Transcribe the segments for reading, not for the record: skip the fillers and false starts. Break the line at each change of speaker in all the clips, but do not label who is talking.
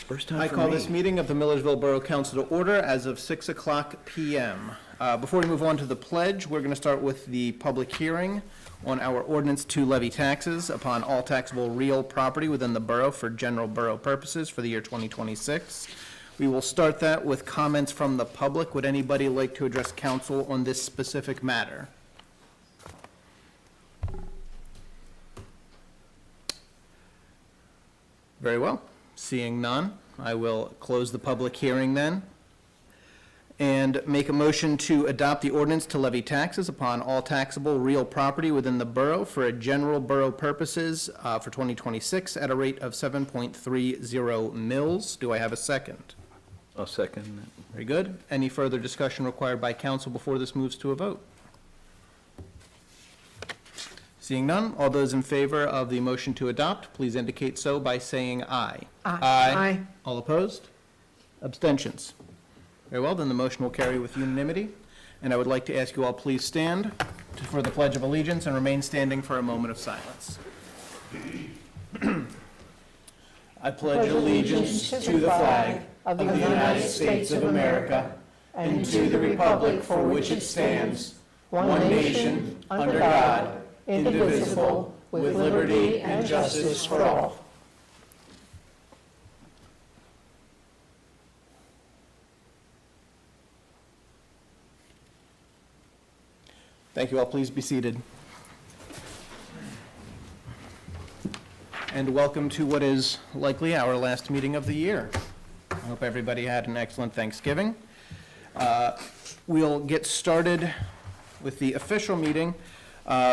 First time
I
for
call
me.
this meeting of the Millersville Borough Council to order as of 6:00 p.m. Before we move on to the pledge, we're going to start with the public hearing on our ordinance to levy taxes upon all taxable real property within the borough for general borough purposes for the year 2026. We will start that with comments from the public. Would anybody like to address council on this specific matter? Very well. Seeing none, I will close the public hearing then and make a motion to adopt the ordinance to levy taxes upon all taxable real property within the borough for general borough purposes for 2026 at a rate of 7.30 mils. Do I have a second?
I'll second that.
Very good. Any further discussion required by council before this moves to a vote? Seeing none, all those in favor of the motion to adopt, please indicate so by saying aye.
Aye.
All opposed? Abstentions? Very well, then the motion will carry with unanimity. And I would like to ask you all please stand for the Pledge of Allegiance and remain standing for a moment of silence. I pledge allegiance to the flag of the United States of America and to the republic for which it stands, one nation, under God, indivisible, with liberty and justice for all. Thank you all. Please be seated. And welcome to what is likely our last meeting of the year. I hope everybody had an excellent Thanksgiving. We'll get started with the official meeting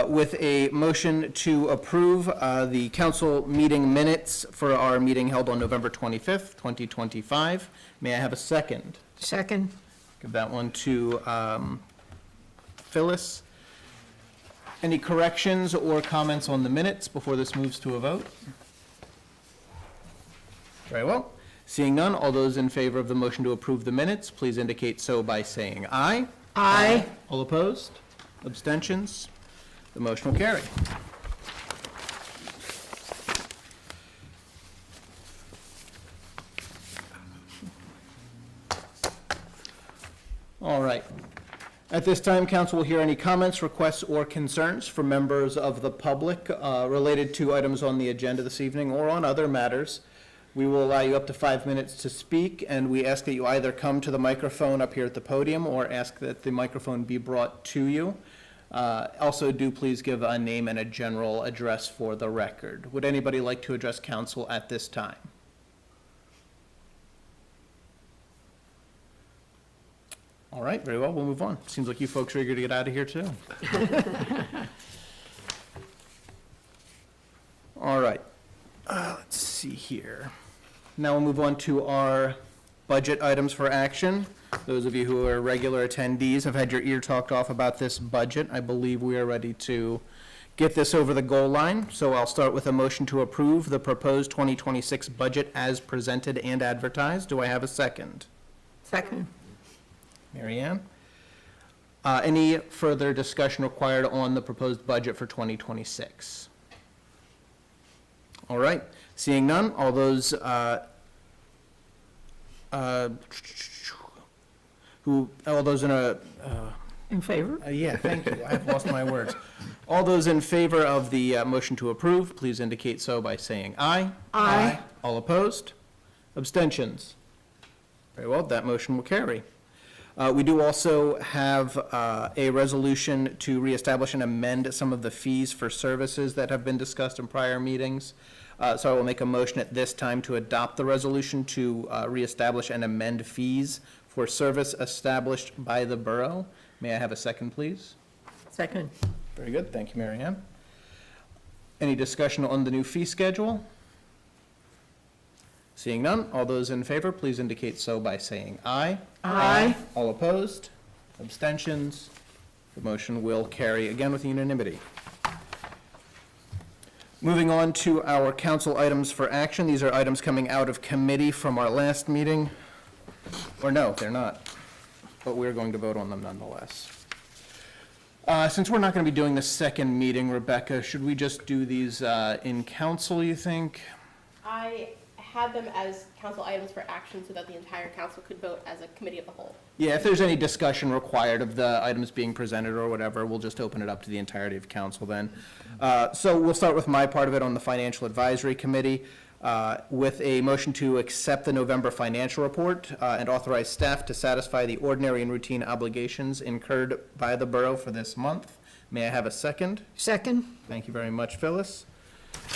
with a motion to approve the council meeting minutes for our meeting held on November 25th, 2025. May I have a second?
Second.
Give that one to Phyllis. Any corrections or comments on the minutes before this moves to a vote? Very well. Seeing none, all those in favor of the motion to approve the minutes, please indicate so by saying aye.
Aye.
All opposed? Abstentions? The motion will carry. All right. At this time, council will hear any comments, requests, or concerns from members of the public related to items on the agenda this evening or on other matters. We will allow you up to 5 minutes to speak, and we ask that you either come to the microphone up here at the podium or ask that the microphone be brought to you. Also, do please give a name and a general address for the record. Would anybody like to address council at this time? All right, very well, we'll move on. Seems like you folks are eager to get out of here, too. All right, let's see here. Now we'll move on to our budget items for action. Those of you who are regular attendees have had your ear talked off about this budget. I believe we are ready to get this over the goal line. So I'll start with a motion to approve the proposed 2026 budget as presented and advertised. Do I have a second?
Second.
Mary Ann? Any further discussion required on the proposed budget for 2026? All right, seeing none, all those
In favor?
yeah, thank you, I've lost my words. All those in favor of the motion to approve, please indicate so by saying aye.
Aye.
All opposed? Abstentions? Very well, that motion will carry. We do also have a resolution to reestablish and amend some of the fees for services that have been discussed in prior meetings. So I will make a motion at this time to adopt the resolution to reestablish and amend fees for service established by the borough. May I have a second, please?
Second.
Very good, thank you, Mary Ann. Any discussion on the new fee schedule? Seeing none, all those in favor, please indicate so by saying aye.
Aye.
All opposed? Abstentions? The motion will carry again with unanimity. Moving on to our council items for action. These are items coming out of committee from our last meeting. Or no, they're not, but we're going to vote on them nonetheless. Since we're not going to be doing the second meeting, Rebecca, should we just do these in council, you think?
I
have them as council items for action so that the entire council could vote as a committee of the whole.
Yeah, if there's any discussion required of the items being presented or whatever, we'll just open it up to the entirety of council then. So we'll start with my part of it on the Financial Advisory Committee, with a motion to accept the November financial report and authorize staff to satisfy the ordinary and routine obligations incurred by the borough for this month. May I have a second?
Second?
Thank you very much, Phyllis.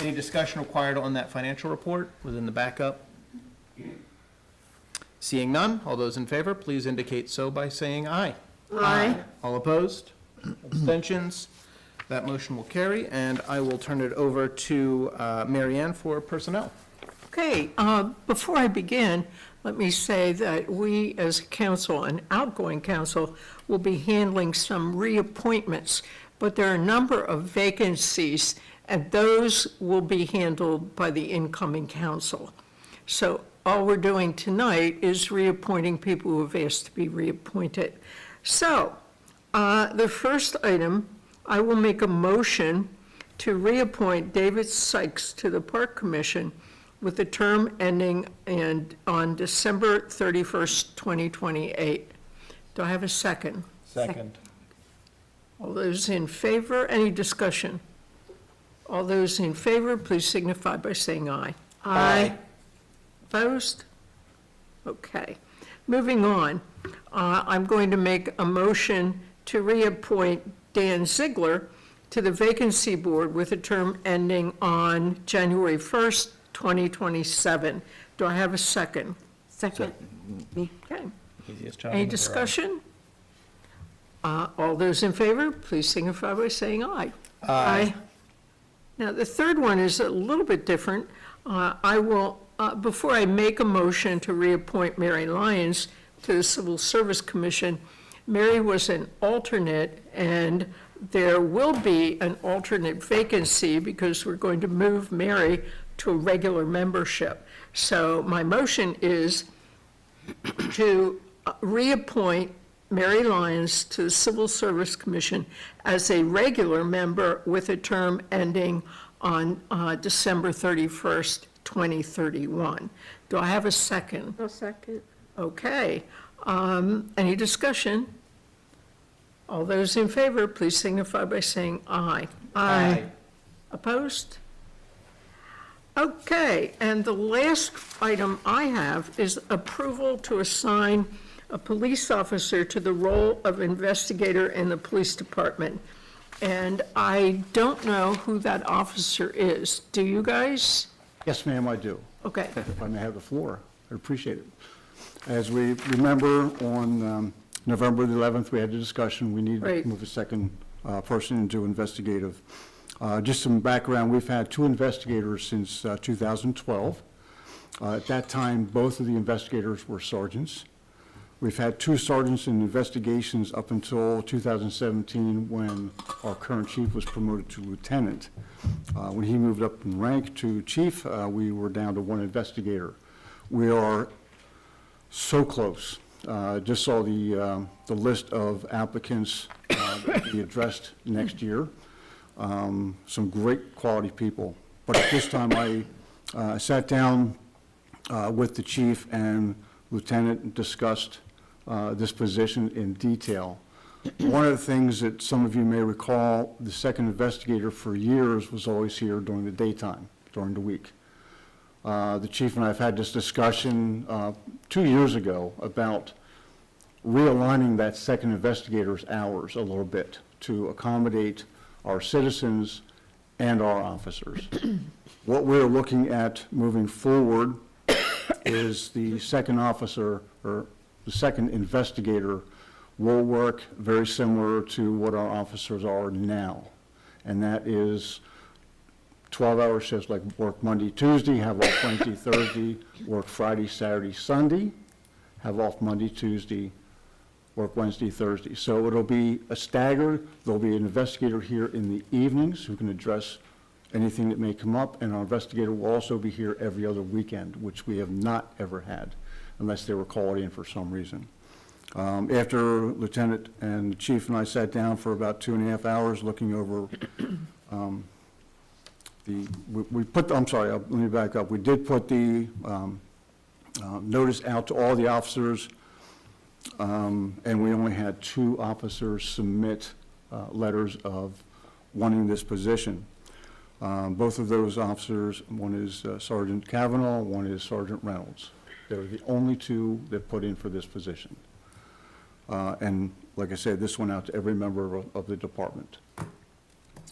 Any discussion required on that financial report within the backup? Seeing none, all those in favor, please indicate so by saying aye.
Aye.
All opposed? Abstentions? That motion will carry, and I will turn it over to Mary Ann for personnel.
Okay, before I begin, let me say that we, as council, an outgoing council, will be handling some reappointments, but there are a number of vacancies, and those will be handled by the incoming council. So all we're doing tonight is reappointing people who have asked to be reappointed. So, the first item, I will make a motion to reappoint David Sykes to the Park Commission with a term ending on December 31st, 2028. Do I have a second?
Second.
All those in favor, any discussion? All those in favor, please signify by saying aye.
Aye.
Opposed? Okay. Moving on, I'm going to make a motion to reappoint Dan Ziegler to the Vacancy Board with a term ending on January 1st, 2027. Do I have a second?
Second.
Okay.
Easiest job
Any
in the borough.
discussion? All those in favor, please signify by saying aye.
Aye.
Now, the third one is a little bit different. I will, before I make a motion to reappoint Mary Lyons to the Civil Service Commission, Mary was an alternate, and there will be an alternate vacancy because we're going to move Mary to a regular membership. So my motion is to reappoint Mary Lyons to the Civil Service Commission as a regular member with a term ending on December 31st, 2031. Do I have a second?
No second.
Okay. Any discussion? All those in favor, please signify by saying aye.
Aye.
Opposed? Okay, and the last item I have is approval to assign a police officer to the role of investigator in the police department. And I don't know who that officer is. Do you guys?
Yes, ma'am, I do.
Okay,
If I may have the floor, I'd appreciate it. As we remember, on November the 11th, we had a discussion, we needed
Right.
to move a second person into investigative. Just some background, we've had two investigators since 2012. At that time, both of the investigators were sergeants. We've had two sergeants in investigations up until 2017, when our current chief was promoted to lieutenant. When he moved up in rank to chief, we were down to one investigator. We are so close. Just saw the list of applicants that will be addressed next year. Some great quality people. But at this time, I sat down with the chief and lieutenant and discussed this position in detail. One of the things that some of you may recall, the second investigator for years was always here during the daytime, during the week. The chief and I have had this discussion 2 years ago about realigning that second investigator's hours a little bit to accommodate our citizens and our officers. What we're looking at moving forward is the second officer, or the second investigator, will work very similar to what our officers are now. And that is 12-hour shifts, like work Monday, Tuesday, have off Wednesday, Thursday, work Friday, Saturday, Sunday, have off Monday, Tuesday, work Wednesday, Thursday. So it'll be a stagger. There'll be an investigator here in the evenings who can address anything that may come up, and our investigator will also be here every other weekend, which we have not ever had, unless they were called in for some reason. After Lieutenant and the Chief and I sat down for about 2.5 hours looking over the position, we decided that the second investigator would be here every other weekend, which we have not ever had, unless they were called in for some reason. After Lieutenant and the Chief and I sat down for about 2.5 hours looking over the position, we decided that the second investigator would be here every other weekend, which we have not ever had, unless they were called in for some reason. After we put, I'm sorry, let me back up. We did put the notice out to all the officers, and we only had 2 officers submit letters of wanting this position. Both of those officers, one is Sergeant Kavanaugh, one is Sergeant Reynolds. They were the only 2 that put in for this position. And like I said, this went out to every member of the department.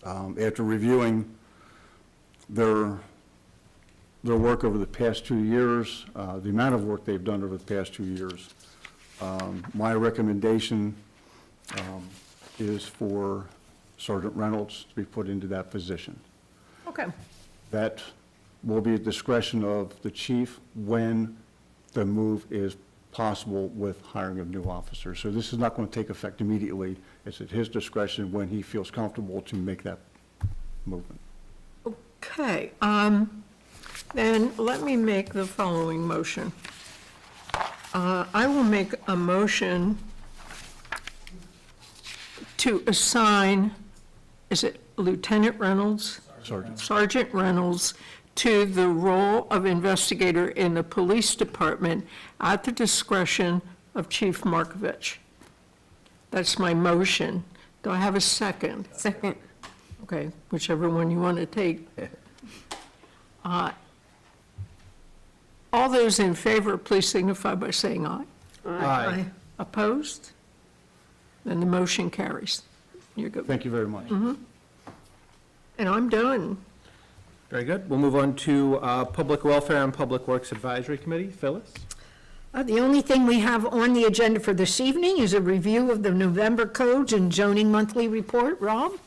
After reviewing their work over the past 2 years, the amount of work they've done over the past 2 years, my recommendation is for Sergeant Reynolds to be put into that position.
Okay.
That will be at discretion of the chief when the move is possible with hiring of new officers. So this is not going to take effect immediately. It's at his discretion when he feels comfortable to make that movement.
Okay, then let me make the following motion. I will make a motion to assign, is it Lieutenant Reynolds?
Sergeant.
Sergeant Reynolds to the role of investigator in the police department at the discretion of Chief Markovich. That's my motion. Do I have a second?
Second.
Okay, whichever one you want to take. All those in favor, please signify by saying aye.
Aye.
Opposed? Then the motion carries. You're good.
Thank you very much.
And I'm done.
Very good. We'll move on to Public Welfare and Public Works Advisory Committee. Phyllis?
The only thing we have on the agenda for this evening is a review of the November codes and zoning monthly report. Rob?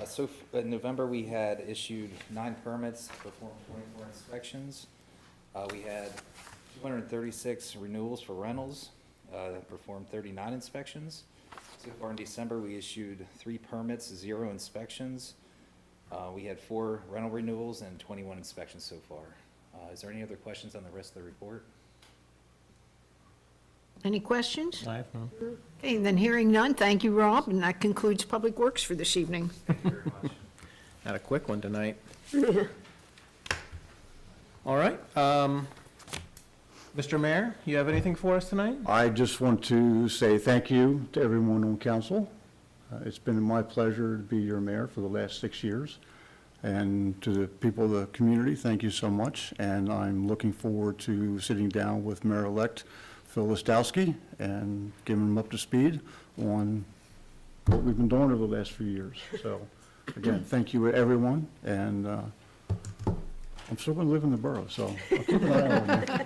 So in November, we had issued 9 permits, performed 24 inspections. We had 236 renewals for rentals, performed 39 inspections. So far in December, we issued 3 permits, 0 inspections. We had 4 rental renewals and 21 inspections so far. Is there any other questions on the rest of the report?
Any questions?
I have none.
Okay, then hearing none, thank you, Rob, and that concludes Public Works for this evening.
Thank you very much.
Had a quick one tonight. All right. Mr. Mayor, you have anything for us tonight?
I just want to say thank you to everyone on council. It's been my pleasure to be your mayor for the last 6 years. And to the people of the community, thank you so much. And I'm looking forward to sitting down with Mayor-elect Phil Listowski and giving him up to speed on what we've been doing over the last few years. So, again, thank you, everyone. And I'm still going to live in the borough, so I'll keep an eye on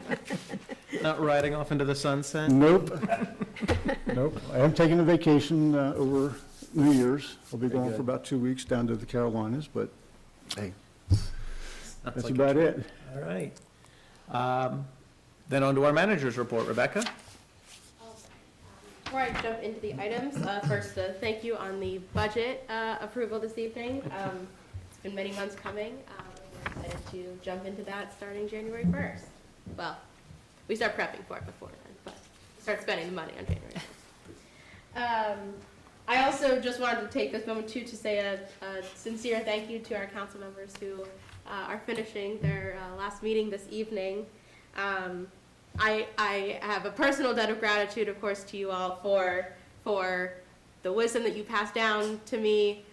you.
Not riding off into the sunset?
Nope. Nope. I am taking a vacation over New Year's. I'll be
Very
going
good.
for about 2 weeks down to the Carolinas, but hey,
Sounds
that's
like a
about
trip.
it.
All right. Then on to our manager's report. Rebecca?
Before I jump into the items, first, thank you on the budget approval this evening. It's been many months coming. We're excited to jump into that starting January 1st. Well, we start prepping for it before then, but start spending the money on January 1st. I also just wanted to take this moment too to say a sincere thank you to our council members who are finishing their last meeting this evening. I have a personal debt of gratitude, of course, to you all for the wisdom that you passed down to me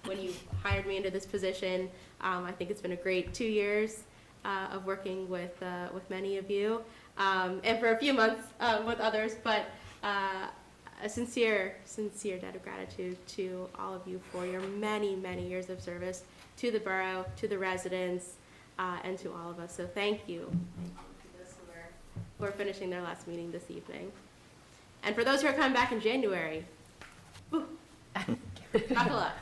when you hired me into this position. I think it's been a great 2 years of working with many of you, and for a few months with others, but a sincere debt of gratitude to all of you for your many, many years of service to the borough, to the residents, and to all of us. So thank you. To those who are finishing their last meeting this evening. And for those who are coming back in January, woo, buckle up.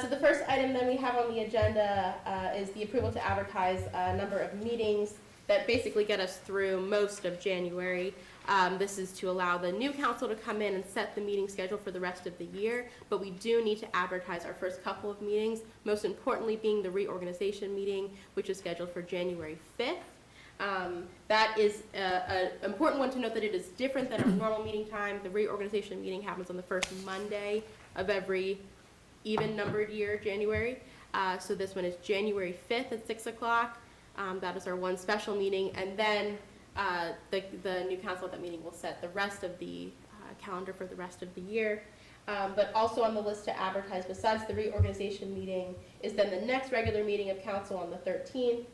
So the first item that we have on the agenda is the approval to advertise a number of meetings that basically get us through most of January. This is to allow the new council to come in and set the meeting schedule for the rest of the year, but we do need to advertise our first couple of meetings, most importantly being the reorganization meeting, which is scheduled for January 5th. That is an important one to note, that it is different than our normal meeting time. The reorganization meeting happens on the first Monday of every even numbered year, January. So this one is January 5th at 6 o'clock. That is our one special meeting. And then the new council at that meeting will set the rest of the calendar for the rest of the year. But also on the list to advertise, besides the reorganization meeting, is then the next regular meeting of council on the 13th,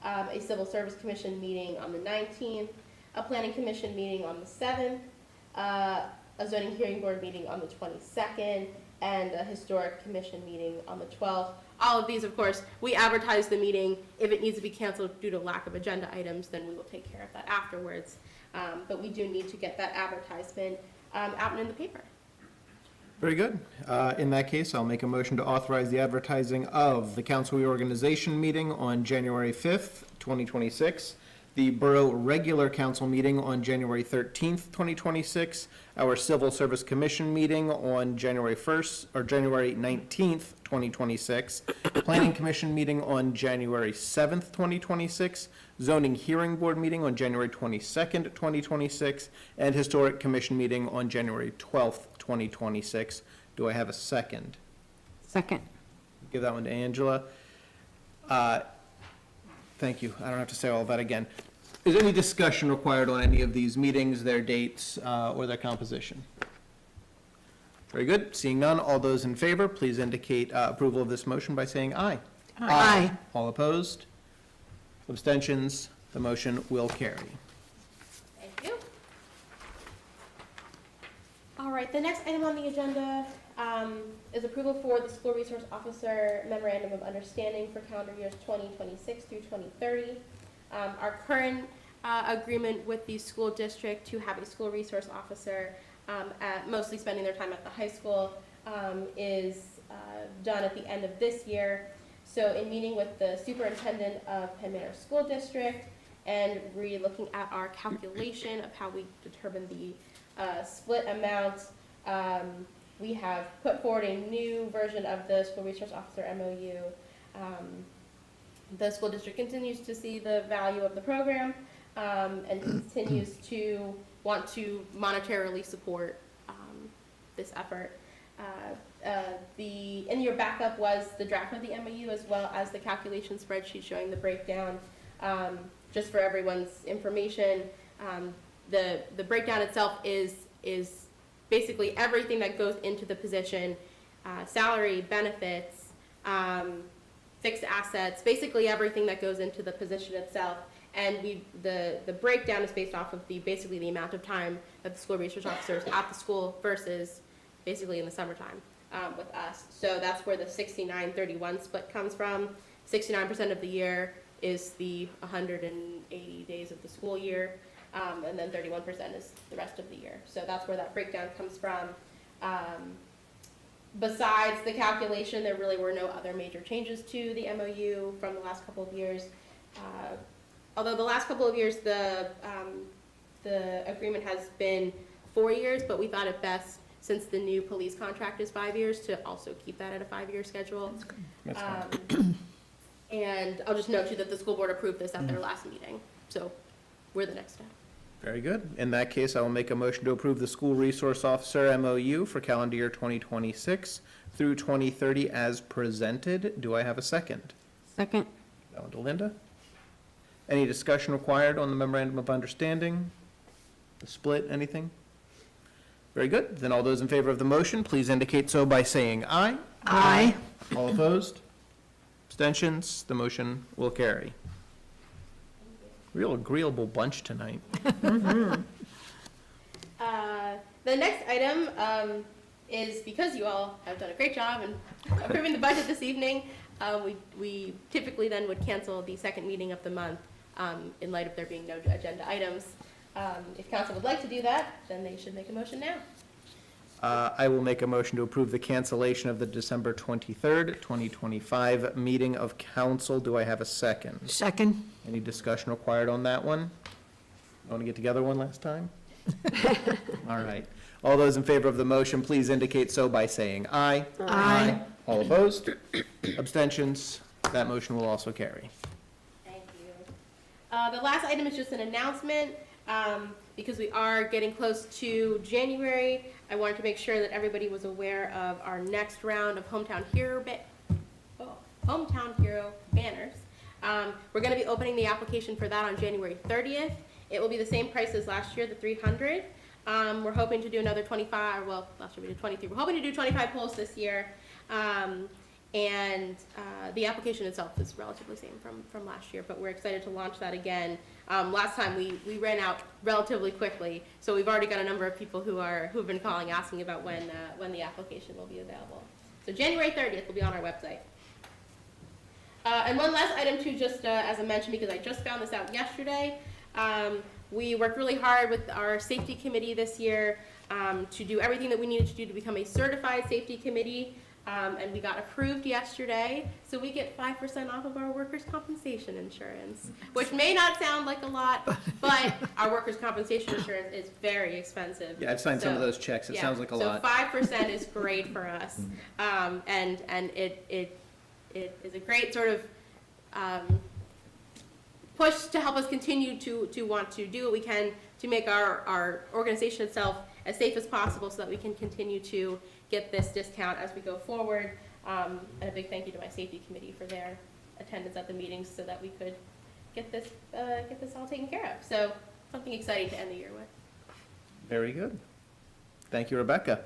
a civil service commission meeting on the 19th, a planning commission meeting on the 7th, a zoning hearing board meeting on the 22nd, and a historic commission meeting on the 12th. All of these, of course, we advertise the meeting. If it needs to be canceled due to lack of agenda items, then we will take care of that afterwards. But we do need to get that advertisement out and in the paper.
Very good. In that case, I'll make a motion to authorize the advertising of the council reorganization meeting on January 5th, 2026, the Borough Regular Council meeting on January 13th, 2026, our Civil Service Commission meeting on January 1st, or January 19th, 2026, Planning Commission meeting on January 7th, 2026, Zoning Hearing Board meeting on January 22nd, 2026, and Historic Commission meeting on January 12th, 2026. Do I have a second?
Second.
Give that one to Angela. Thank you. I don't have to say all that again. Is any discussion required on any of these meetings, their dates, or their composition? Very good. Seeing none, all those in favor, please indicate approval of this motion by saying aye.
Aye.
All opposed? Abstentions? The motion will carry.
Thank you. All right, the next item on the agenda is approval for the school resource officer memorandum of understanding for calendar years 2026 through 2030. Our current agreement with the school district to have a school resource officer mostly spending their time at the high school is done at the end of this year. So in meeting with the superintendent of Penn Manor School District and re-looking at our calculation of how we determine the split amount, we have put forward a new version of the school resource officer MOU. The school district continues to see the value of the program and continues to want to monetarily support this effort. In your backup was the draft of the MOU as well as the calculation spreadsheet showing the breakdown. Just for everyone's information, the breakdown itself is basically everything that goes into the position, salary, benefits, fixed assets, basically everything that goes into the position itself. And the breakdown is based off of basically the amount of time that the school resource officer is at the school versus basically in the summertime with us. So that's where the 69-31 split comes from. 69% of the year is the 180 days of the school year. And then 31% is the rest of the year. So that's where that breakdown comes from. Besides the calculation, there really were no other major changes to the MOU from the last couple of years. Although the last couple of years, the agreement has been 4 years, but we thought it best, since the new police contract is 5 years, to also keep that at a 5-year schedule.
That's fine.
And I'll just note too that the school board approved this at their last meeting. So we're the next step.
Very good. In that case, I will make a motion to approve the school resource officer MOU for calendar year 2026 through 2030 as presented. Do I have a second?
Second.
That one to Linda. Any discussion required on the memorandum of understanding? The split, anything? Very good. Then all those in favor of the motion, please indicate so by saying aye.
Aye.
All opposed? Abstentions? The motion will carry. Real agreeable bunch tonight.
The next item is, because you all have done a great job in approving the budget this evening, we typically then would cancel the second meeting of the month in light of there being no agenda items. If council would like to do that, then they should make a motion now.
I will make a motion to approve the cancellation of the December 23rd, 2025 meeting of council. Do I have a second?
Second.
Any discussion required on that one? Want to get together one last time? All right. All those in favor of the motion, please indicate so by saying aye.
Aye.
All opposed? Abstentions? That motion will also carry.
Thank you. The last item is just an announcement, because we are getting close to January. I wanted to make sure that everybody was aware of our next round of Hometown Hero banners. We're gonna be opening the application for that on January 30th. It will be the same price as last year, the 300. We're hoping to do another 25, well, last year we did 23. We're hoping to do 25 polls this year. The application itself is relatively the same from last year, but we're excited to launch that again. Last time we ran out relatively quickly, so we've already got a number of people who've been calling, asking about when the application will be available. So January 30th will be on our website. And one last item too, just as I mentioned, because I just found this out yesterday, we worked really hard with our safety committee this year to do everything that we needed to do to become a certified safety committee. And we got approved yesterday, so we get 5% off of our workers' compensation insurance, which may not sound like a lot, but our workers' compensation insurance is very expensive.
Yeah, I've signed some of
So,
those checks. It
yeah,
sounds like a lot.
So 5% is great for us, and it is a great sort of push to help us continue to want to do what we can to make our organization itself as safe as possible, so that we can continue to get this discount as we go forward. And a big thank you to my safety committee for their attendance at the meetings, so that we could get this all taken care of. So something exciting to end the year with.
Very good. Thank you, Rebecca.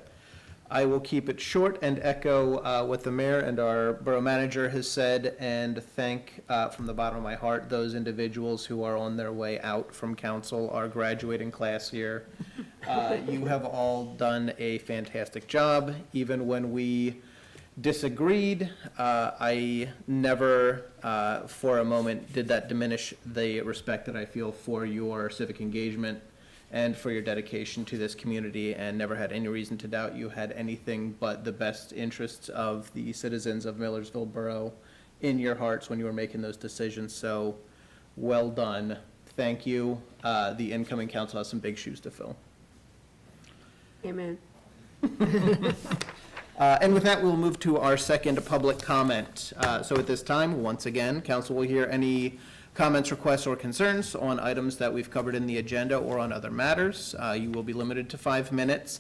I will keep it short and echo what the mayor and our borough manager has said, and thank from the bottom of my heart those individuals who are on their way out from council, our graduating class here. You have all done a fantastic job. Even when we disagreed, I never for a moment did that diminish the respect that I feel for your civic engagement and for your dedication to this community, and never had any reason to doubt you had anything but the best interests of the citizens of Millersville Borough in your hearts when you were making those decisions. So, well done. Thank you. The incoming council has some big shoes to fill.
Amen.
And with that, we'll move to our second public comment. So at this time, once again, council will hear any comments, requests, or concerns on items that we've covered in the agenda or on other matters. You will be limited to 5 minutes.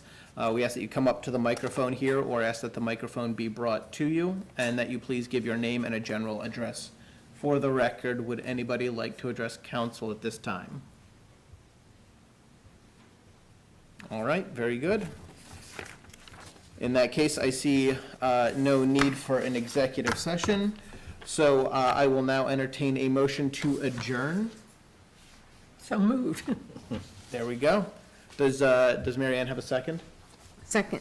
We ask that you come up to the microphone here, or ask that the microphone be brought to you, and that you please give your name and a general address. For the record, would anybody like to address council at this time? All right, very good. In that case, I see no need for an executive session. So I will now entertain a motion to adjourn.
So moved.
There we go. Does Mary Ann have a second?
Second.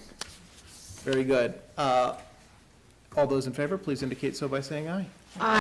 Very good. All those in favor, please indicate so by saying aye.